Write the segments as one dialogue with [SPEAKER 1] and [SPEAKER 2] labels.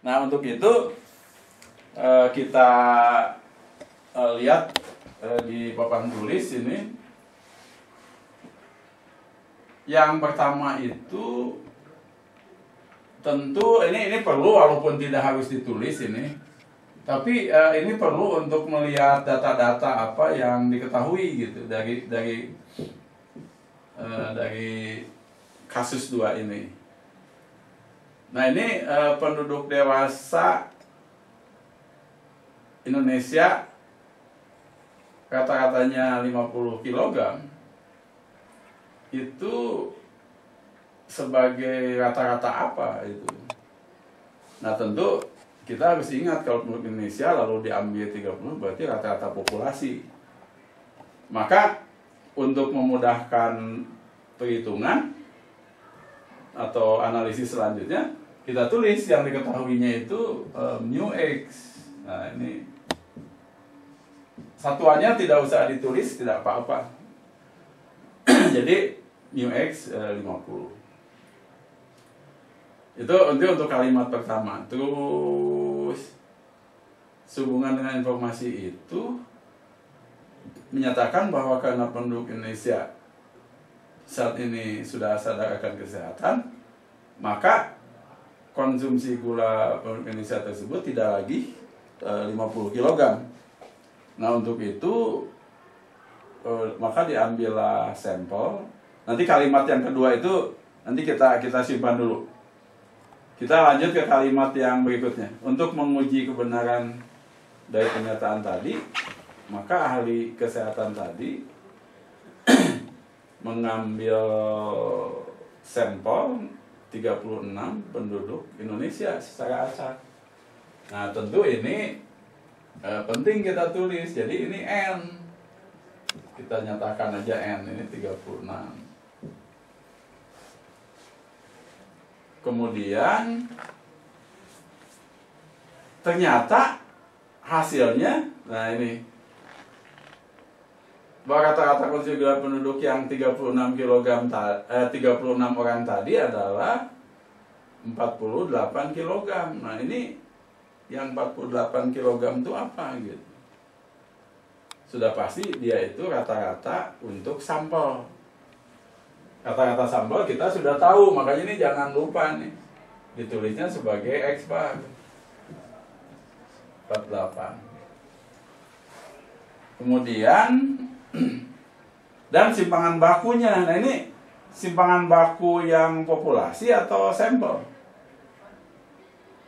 [SPEAKER 1] Nah, untuk itu kita lihat di papan tulis ini. Yang pertama itu tentu ini perlu, walaupun tidak harus ditulis ini, tapi ini perlu untuk melihat data-data apa yang diketahui gitu dari kasus 2 ini. Nah, ini penduduk dewasa Indonesia kata-katanya 50 kg itu sebagai rata-rata apa itu. Nah, tentu kita harus ingat kalau penduduk Indonesia lalu diambil 30 berarti rata-rata populasi. Maka untuk memudahkan perhitungan atau analisis selanjutnya, kita tulis yang diketahuinya itu mu X. Nah, ini satuannya tidak usah ditulis, tidak apa-apa. Jadi mu X 50. Itu untuk kalimat pertama. Terus sehubungan dengan informasi itu menyatakan bahwa karena penduduk Indonesia saat ini sudah sadar akan kesehatan, maka konsumsi gula penduduk Indonesia tersebut tidak lagi 50 kg. Nah, untuk itu maka diambillah sampel. Nanti kalimat yang kedua itu nanti kita simpan dulu. Kita lanjut ke kalimat yang berikutnya. Untuk menguji kebenaran dari pernyataan tadi, maka ahli kesehatan tadi mengambil sampel 36 penduduk Indonesia secara acak. Nah, tentu ini penting kita tulis. Jadi ini N. Kita nyatakan aja N, ini 36. Kemudian ternyata hasilnya, nah ini bahwa rata-rata konsumsi gula penduduk yang 36 orang tadi adalah 48 kg. Nah, ini yang 48 kg itu apa gitu? Sudah pasti dia itu rata-rata untuk sampel. Kata-kata sampel kita sudah tahu, makanya ini jangan lupa nih. Ditulisnya sebagai X bar 48. Kemudian dan simpangan bakunya. Nah, ini simpangan baku yang populasi atau sampel.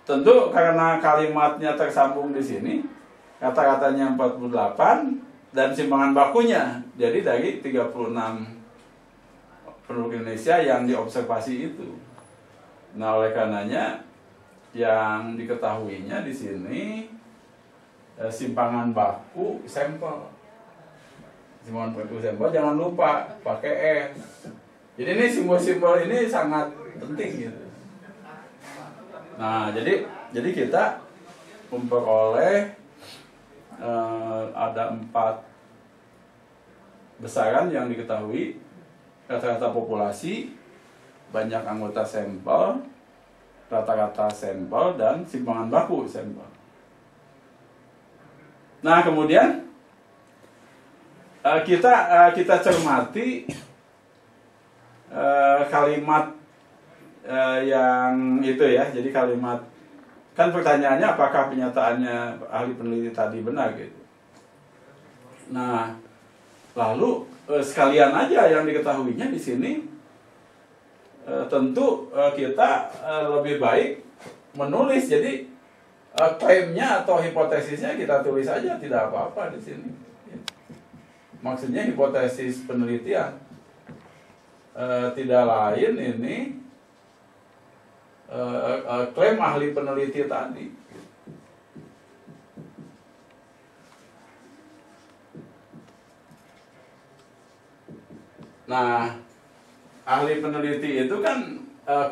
[SPEAKER 1] Tentu karena kalimatnya tersambung di sini, kata-katanya 48 dan simpangan bakunya. Jadi dari 36 penduduk Indonesia yang diobservasi itu. Nah, oleh karenanya yang diketahuinya di sini simpangan baku sampel. Simpangan baku sampel jangan lupa pakai N. Jadi ini simbol-simbol ini sangat penting gitu. Nah, jadi kita memperoleh ada 4 besaran yang diketahui: rata-rata populasi, banyak anggota sampel, rata-rata sampel, dan simpangan baku sampel. Nah, kemudian kita cermati kalimat yang itu ya. Jadi kalimat, kan pertanyaannya apakah pernyataannya ahli peneliti tadi benar gitu. Nah, lalu sekalian aja yang diketahuinya di sini, tentu kita lebih baik menulis. Jadi klaimnya atau hipotesisnya kita tulis aja, tidak apa-apa di sini. Maksudnya hipotesis penelitian tidak lain ini klaim ahli peneliti tadi. Nah, ahli peneliti itu kan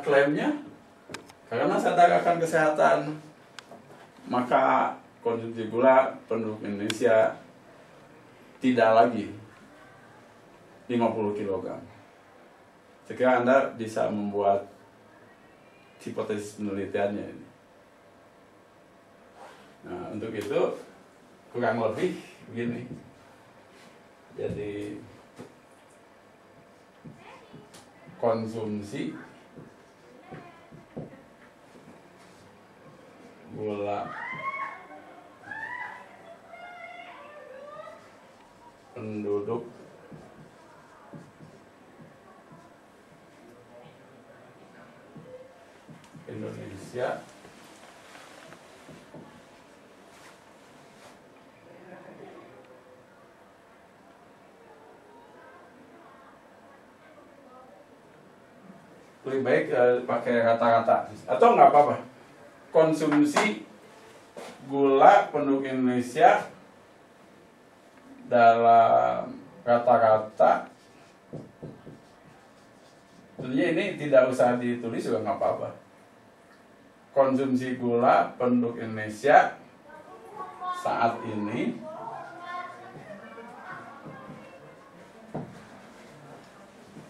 [SPEAKER 1] klaimnya karena sadar akan kesehatan, maka konsumsi gula penduduk Indonesia tidak lagi 50 kg. Sekiranya Anda bisa membuat hipotesis penelitiannya ini. Nah, untuk itu kurang lebih begini. Jadi konsumsi gula penduduk Indonesia lebih baik pakai kata-kata atau nggak apa-apa, konsumsi gula penduduk Indonesia dalam kata-kata. Tentunya ini tidak usah ditulis juga nggak apa-apa. Konsumsi gula penduduk Indonesia saat ini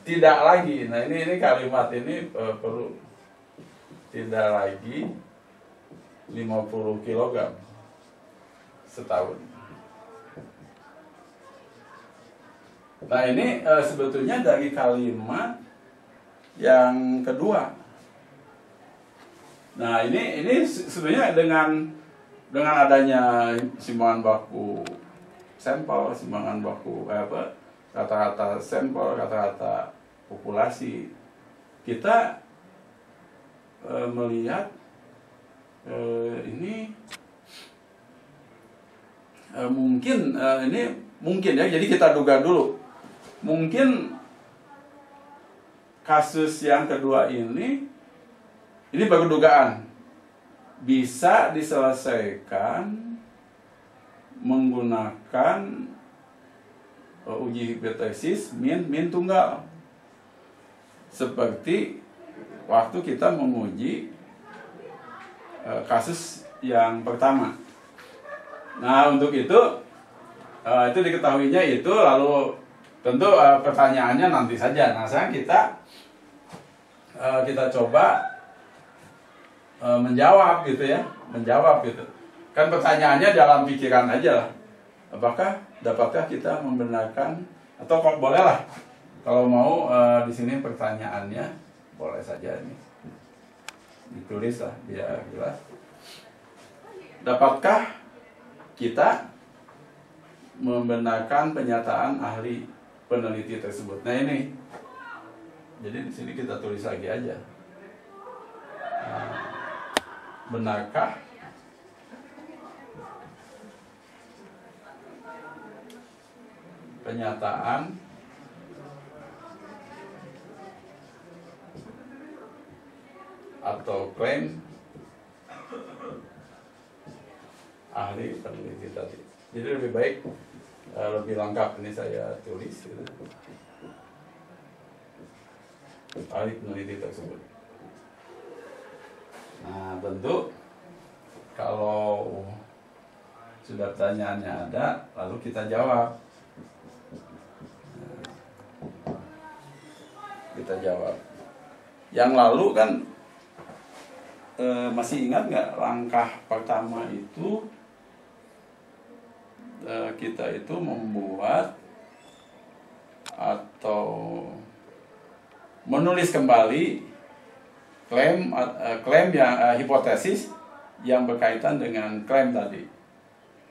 [SPEAKER 1] tidak lagi. Nah ini kalimat ini perlu tidak lagi 50 kg setahun. Nah ini sebetulnya dari kalimat yang kedua. Nah ini sebenarnya dengan adanya simpangan baku sampel, simpangan baku kata-kata sampel, kata-kata populasi, kita melihat ini mungkin ya. Jadi kita duga dulu, mungkin kasus yang kedua ini baru dugaan, bisa diselesaikan menggunakan uji hipotesis min tunggal, seperti waktu kita menguji kasus yang pertama. Nah untuk itu diketahuinya itu, lalu tentu pertanyaannya nanti saja. Nah sekarang kita coba menjawab gitu ya, kan pertanyaannya dalam pikiran aja lah. Apakah dapatkah kita membenarkan, atau kok boleh lah kalau mau di sini pertanyaannya boleh saja nih ditulis lah biar jelas. Dapatkah kita membenarkan pernyataan ahli peneliti tersebut? Nah ini, jadi di sini kita tulis lagi aja. Benarkah pernyataan atau klaim ahli peneliti tadi? Jadi lebih baik lebih lengkap ini saya tulis gitu. Ahli peneliti tersebut. Nah tentu kalau sudah pertanyaannya ada, lalu kita jawab. Kita jawab. Yang lalu kan masih ingat nggak langkah pertama itu kita itu membuat atau menulis kembali klaim yang hipotesis yang berkaitan dengan klaim tadi.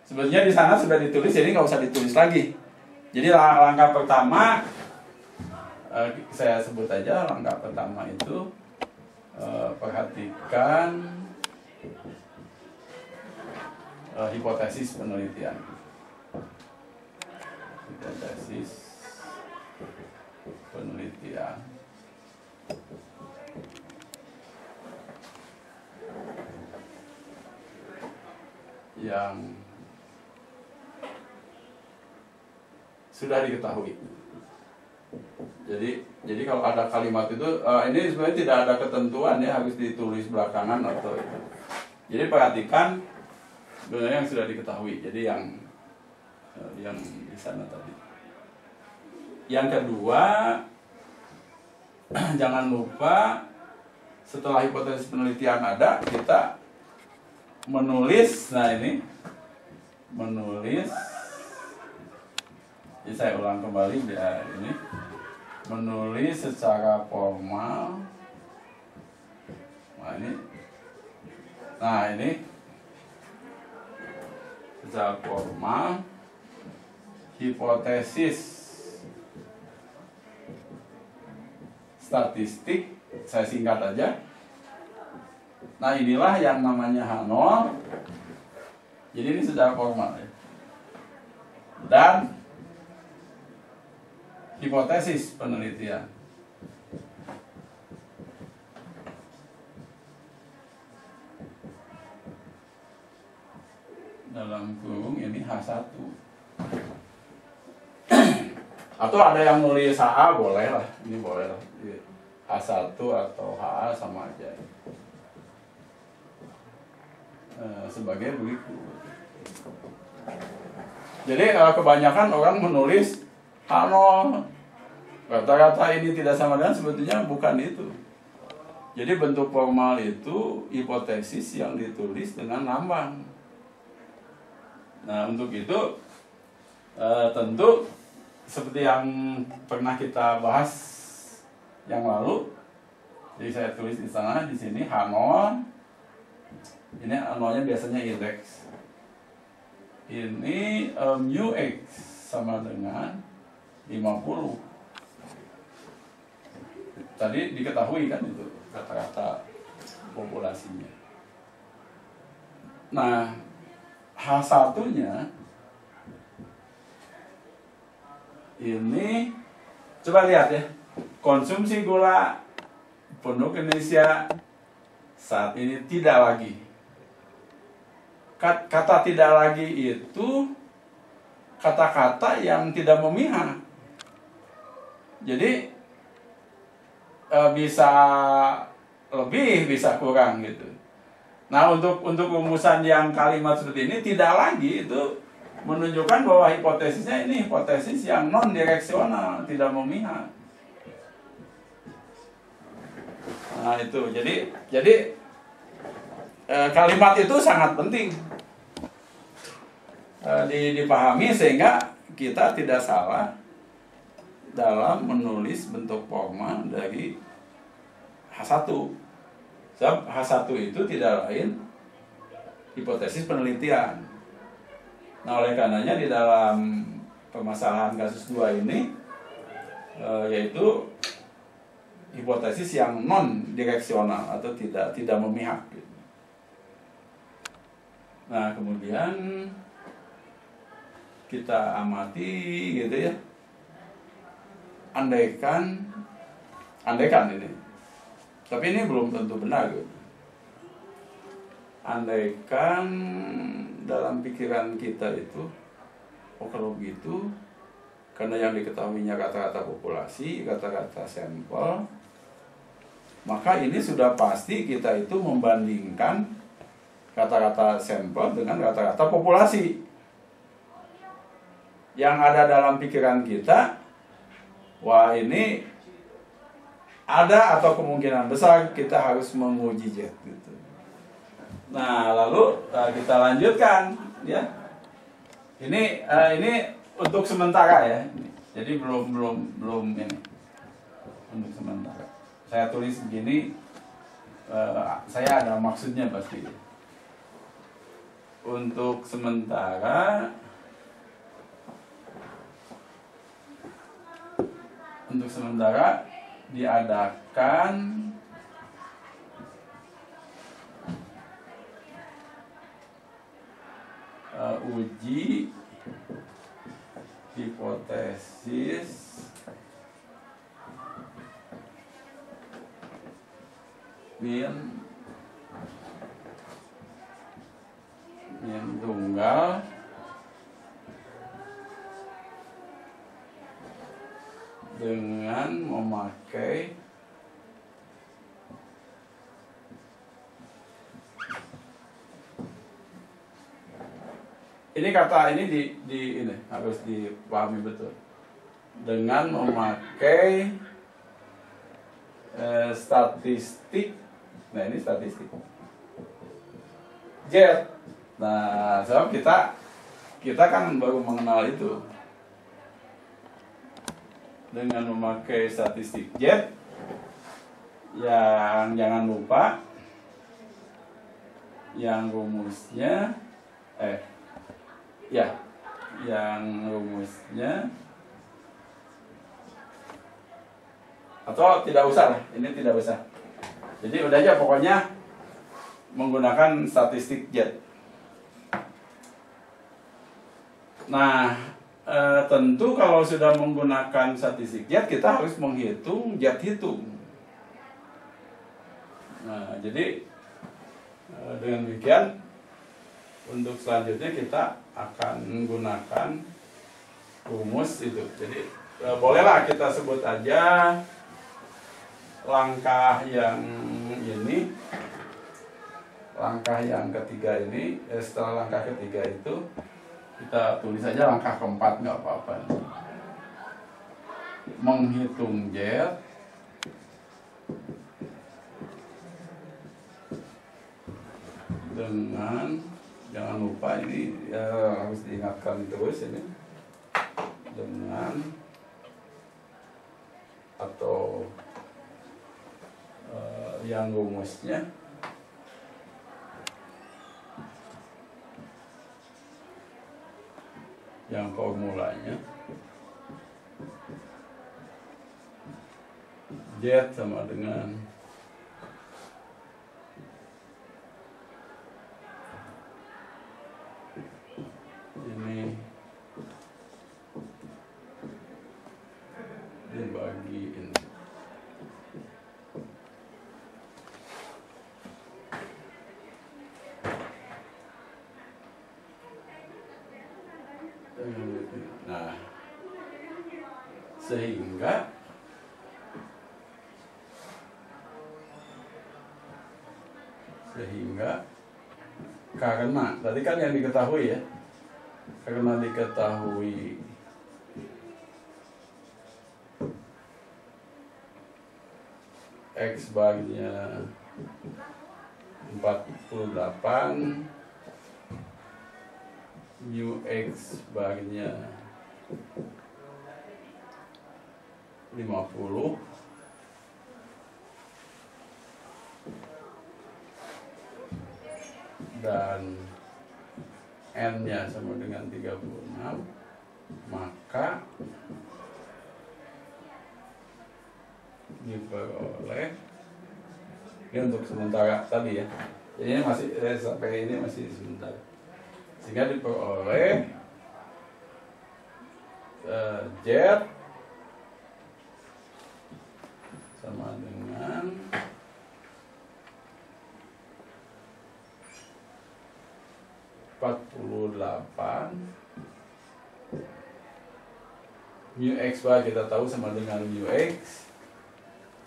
[SPEAKER 1] Sebenarnya di sana sudah ditulis, jadi nggak usah ditulis lagi. Jadi langkah pertama saya sebut aja, langkah pertama itu perhatikan hipotesis penelitian. Hipotesis penelitian. Yang sudah diketahui. Jadi kalau ada kalimat itu, ini sebenarnya tidak ada ketentuan ya harus ditulis belakangan atau itu. Jadi perhatikan sebenarnya yang sudah diketahui. Jadi yang di sana tadi. Yang kedua, jangan lupa setelah hipotesis penelitian ada, kita menulis, nah ini menulis, jadi saya ulang kembali ya, ini menulis secara formal. Nah ini secara formal hipotesis statistik, saya singkat aja. Nah inilah yang namanya H0. Jadi ini secara formal ya. Dan hipotesis penelitian. Dalam kurung ini H1. Atau ada yang nulis HA boleh lah. Ini boleh lah. H1 atau HA sama aja. Sebagai begitu. Jadi kebanyakan orang menulis H0. Kata-kata ini tidak sama dengan, sebetulnya bukan itu. Jadi bentuk formal itu hipotesis yang ditulis dengan lambang. Nah untuk itu tentu seperti yang pernah kita bahas yang lalu. Jadi saya tulis di sana, di sini H0. Ini H0-nya biasanya indeks. Ini mu X sama dengan 50. Tadi diketahui kan itu kata-kata populasinya. Nah H1-nya ini coba lihat ya, konsumsi gula penduduk Indonesia saat ini tidak lagi. Kata tidak lagi itu kata-kata yang tidak memihak. Jadi bisa lebih, bisa kurang gitu. Nah untuk rumusan yang kalimat seperti ini tidak lagi itu menunjukkan bahwa hipotesisnya ini hipotesis yang non direksional, tidak memihak. Nah itu jadi kalimat itu sangat penting dipahami sehingga kita tidak salah dalam menulis bentuk formal dari H1. Sebab H1 itu tidak lain hipotesis penelitian. Nah oleh karenanya di dalam permasalahan kasus 2 ini yaitu hipotesis yang non direksional atau tidak memihak. Nah kemudian kita amati gitu ya. Andaikan ini, tapi ini belum tentu benar gitu. Andaikan dalam pikiran kita itu, oh kalau begitu, karena yang diketahuinya kata-kata populasi, kata-kata sampel, maka ini sudah pasti kita itu membandingkan kata-kata sampel dengan kata-kata populasi. Yang ada dalam pikiran kita, wah ini ada atau kemungkinan besar kita harus menguji Z gitu. Nah lalu kita lanjutkan ya. Ini untuk sementara ya. Jadi belum ini untuk sementara. Saya tulis begini, saya ada maksudnya pasti. Untuk sementara diadakan uji hipotesis min tunggal dengan memakai ini kata ini ini harus dipahami betul, dengan memakai statistik. Nah ini statistik. jet. Nah, sebab kita kan baru mengenal itu dengan memakai statistik jet, yang jangan lupa yang rumusnya yang rumusnya, atau tidak usah lah, ini tidak usah. Jadi udah aja pokoknya menggunakan statistik jet. Nah, tentu kalau sudah menggunakan statistik jet, kita harus menghitung jet hitung. Nah, jadi dengan demikian untuk selanjutnya kita akan menggunakan rumus itu. Jadi bolehlah kita sebut aja langkah yang ini, langkah yang ketiga ini. Setelah langkah ketiga itu kita tulis saja langkah keempat, nggak apa-apa. Menghitung jet dengan, jangan lupa ini harus diingatkan terus ini, dengan atau yang rumusnya yang formulanya jet sama dengan ini dibagi ini. Nah, sehingga karena tadi kan yang diketahui ya, karena diketahui X baginya 48, mu X baginya 50, dan N-nya sama dengan 36, maka diperoleh, ini untuk sementara tadi ya, jadi ini masih sampai ini masih sementara, sehingga diperoleh Z sama dengan 48 mu X kita tahu sama dengan mu X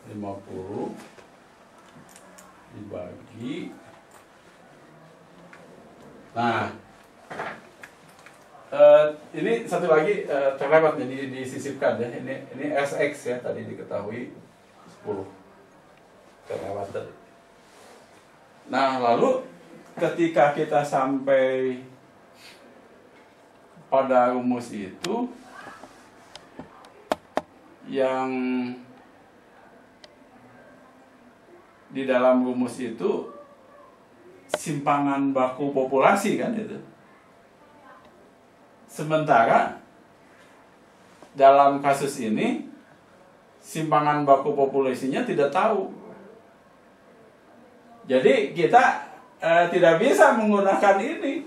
[SPEAKER 1] 50 dibagi. Nah, ini satu lagi terlewat, jadi disisipkan ya. Ini SX ya, tadi diketahui 10 terlewat tadi. Nah, lalu ketika kita sampai pada rumus itu, yang di dalam rumus itu simpangan baku populasi kan itu. Sementara dalam kasus ini simpangan baku populasinya tidak tahu. Jadi kita tidak bisa menggunakan ini.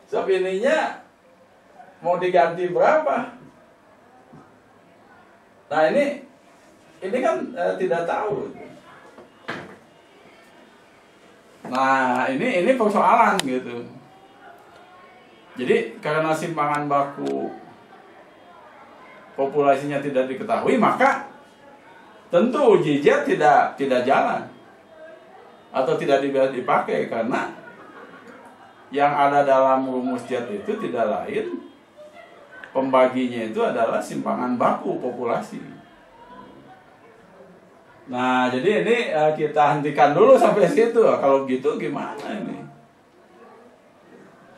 [SPEAKER 1] Sebab ininya mau diganti berapa? Nah ini kan tidak tahu. Nah ini persoalan gitu. Jadi karena simpangan baku populasinya tidak diketahui, maka tentu JJ tidak jalan atau tidak dipakai, karena yang ada dalam rumus jet itu tidak lain, pembaginya itu adalah simpangan baku populasi. Nah, jadi ini kita hentikan dulu sampai situ. Kalau gitu gimana ini?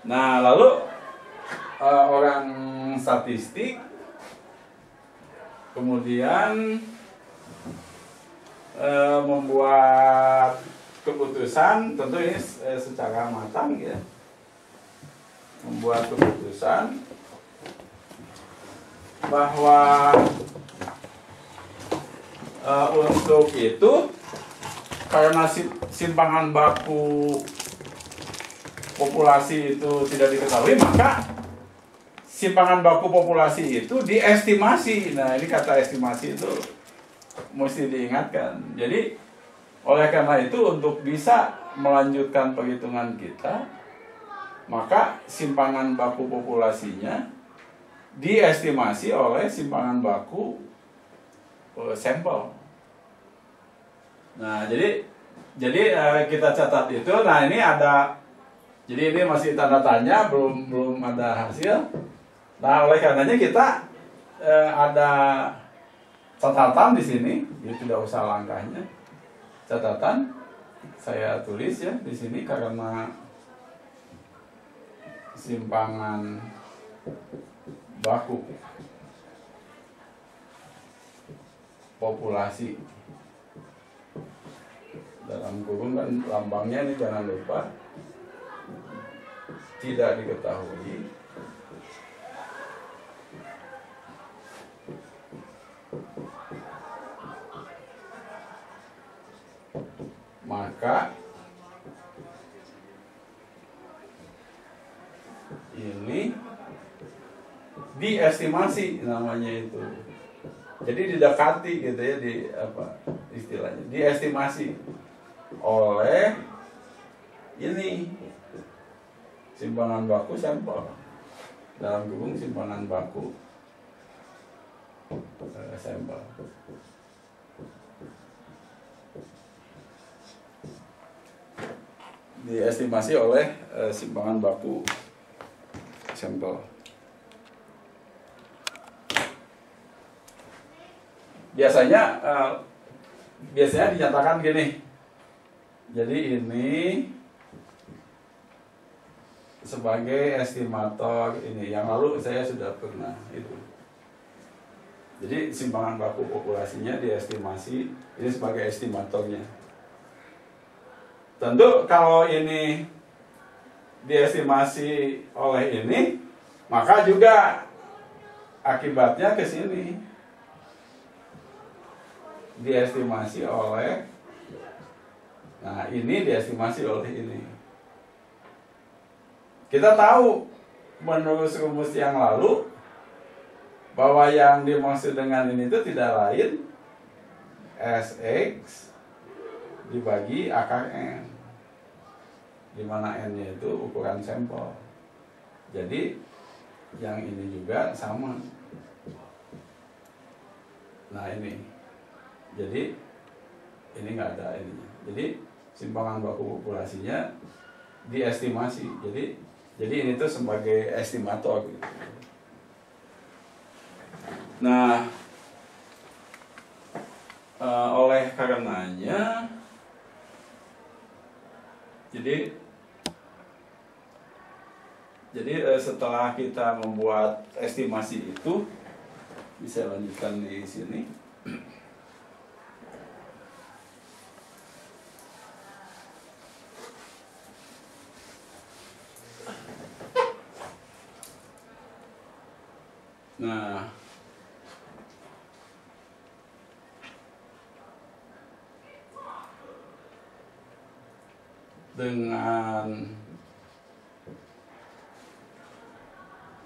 [SPEAKER 1] Nah, lalu orang statistik kemudian membuat keputusan, tentu ini secara matang ya, membuat keputusan bahwa untuk itu karena simpangan baku populasi itu tidak diketahui, maka simpangan baku populasi itu diestimasi. Nah, ini kata estimasi itu mesti diingatkan. Jadi oleh karena itu untuk bisa melanjutkan perhitungan kita, maka simpangan baku populasinya diestimasi oleh simpangan baku sampel. Nah, jadi kita catat itu. Nah, ini ada, jadi ini masih tanda tanya, belum ada hasil. Nah, oleh karenanya kita ada catatan di sini, jadi tidak usah langkahnya. Catatan saya tulis ya di sini karena simpangan baku populasi dalam kurung, kan lambangnya ini jangan lupa tidak diketahui, maka ini diestimasi namanya itu. Jadi didekati gitu ya, di apa istilahnya, diestimasi oleh ini simpangan baku sampel, dalam kurung simpangan baku sampel. Diestimasi oleh simpangan baku sampel. Biasanya dinyatakan gini. Jadi ini sebagai estimator ini. Yang lalu saya sudah pernah itu. Jadi simpangan baku populasinya diestimasi, ini sebagai estimatornya. Tentu kalau ini diestimasi oleh ini, maka juga akibatnya ke sini. Diestimasi oleh, nah ini diestimasi oleh ini. Kita tahu menurut rumus yang lalu bahwa yang dimaksud dengan ini itu tidak lain Sx dibagi akar N, di mana N-nya itu ukuran sampel. Jadi yang ini juga sama. Nah ini, jadi ini nggak ada ininya. Jadi simpangan baku populasinya diestimasi. Jadi ini tuh sebagai estimator gitu. Nah, oleh karenanya, jadi setelah kita membuat estimasi itu, bisa lanjutkan di sini. Nah, dengan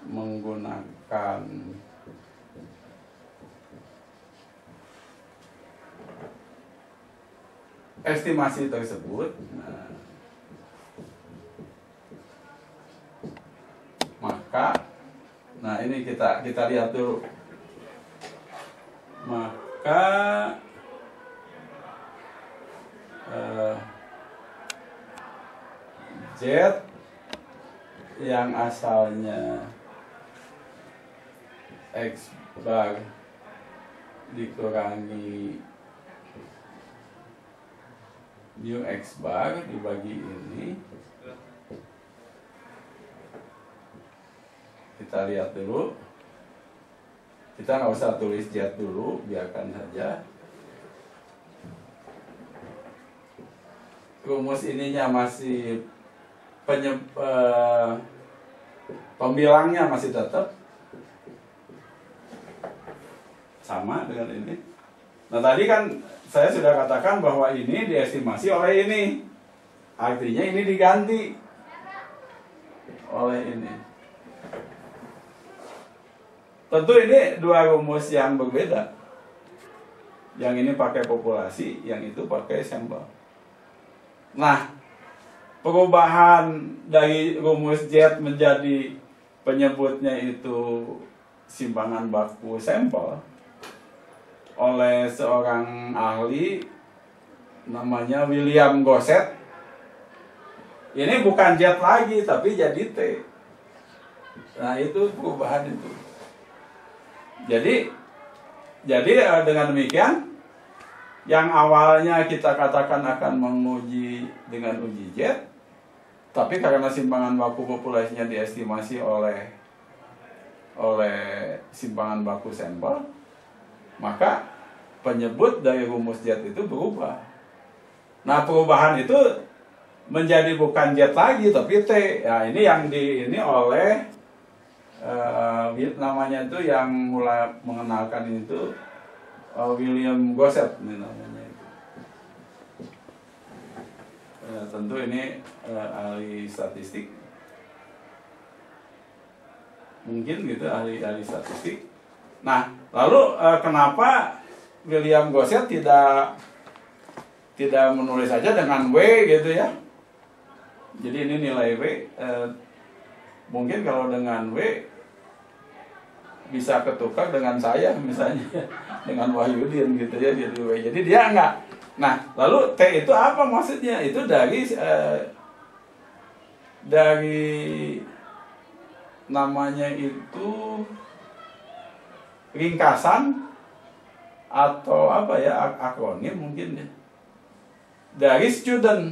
[SPEAKER 1] menggunakan estimasi tersebut, maka nah ini kita lihat dulu. Maka Z yang asalnya X bar dikurangi mu X bar dibagi ini, kita lihat dulu. Kita nggak usah tulis Z dulu, biarkan saja. Rumus ininya masih pembilangnya masih tetap sama dengan ini. Nah tadi kan saya sudah katakan bahwa ini diestimasi oleh ini, artinya ini diganti oleh ini. Tentu ini dua rumus yang berbeda. Yang ini pakai populasi, yang itu pakai sampel. Nah, perubahan dari rumus Z menjadi penyebutnya itu simpangan baku sampel oleh seorang ahli namanya William Gosset. Ini bukan Z lagi, tapi jadi T. Nah, itu perubahan itu. Jadi dengan demikian, yang awalnya kita katakan akan menguji dengan uji Z, tapi karena simpangan baku populasinya diestimasi oleh simpangan baku sampel, maka penyebut dari rumus Z itu berubah. Nah, perubahan itu menjadi bukan Z lagi, tapi T. Nah, ini yang ini oleh namanya itu yang mulai mengenalkan itu William Gosset ini namanya itu. Tentu ini ahli statistik, mungkin gitu, ahli statistik. Nah, lalu kenapa William Gosset tidak menulis saja dengan W gitu ya? Jadi ini nilai W. Mungkin kalau dengan W bisa ketukar dengan saya misalnya, dengan Wahyudin gitu ya, jadi W. Jadi dia enggak. Nah, lalu T itu apa maksudnya? Itu dari namanya itu ringkasan atau apa ya, akronim mungkin ya, dari student.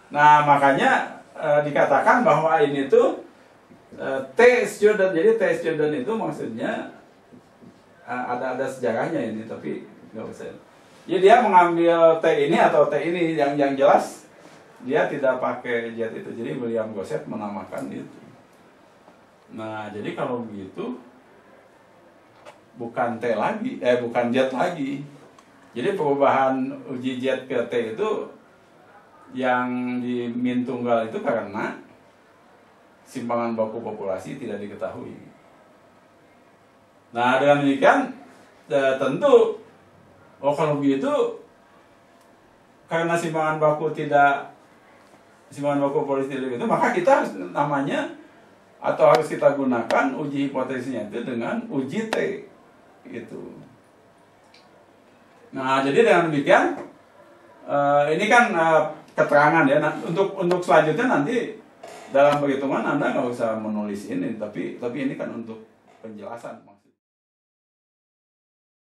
[SPEAKER 1] Nah, makanya dikatakan bahwa ini tuh T student. Jadi T student itu maksudnya ada sejarahnya ini, tapi nggak usah. Jadi dia mengambil T ini atau T ini, yang jelas dia tidak pakai Z itu. Jadi William Gosset menamakan itu. Nah, jadi kalau begitu bukan T lagi, bukan Z lagi. Jadi perubahan uji Z ke T itu yang di min tunggal itu karena simpangan baku populasi tidak diketahui. Nah, dengan demikian tentu kalau begitu, karena simpangan baku populasi tidak itu, maka kita harus namanya atau harus kita gunakan uji hipotesisnya itu dengan uji T gitu. Nah, jadi dengan demikian ini kan keterangan ya. Nah, untuk selanjutnya nanti dalam perhitungan Anda nggak usah menulis ini, tapi ini kan untuk penjelasan.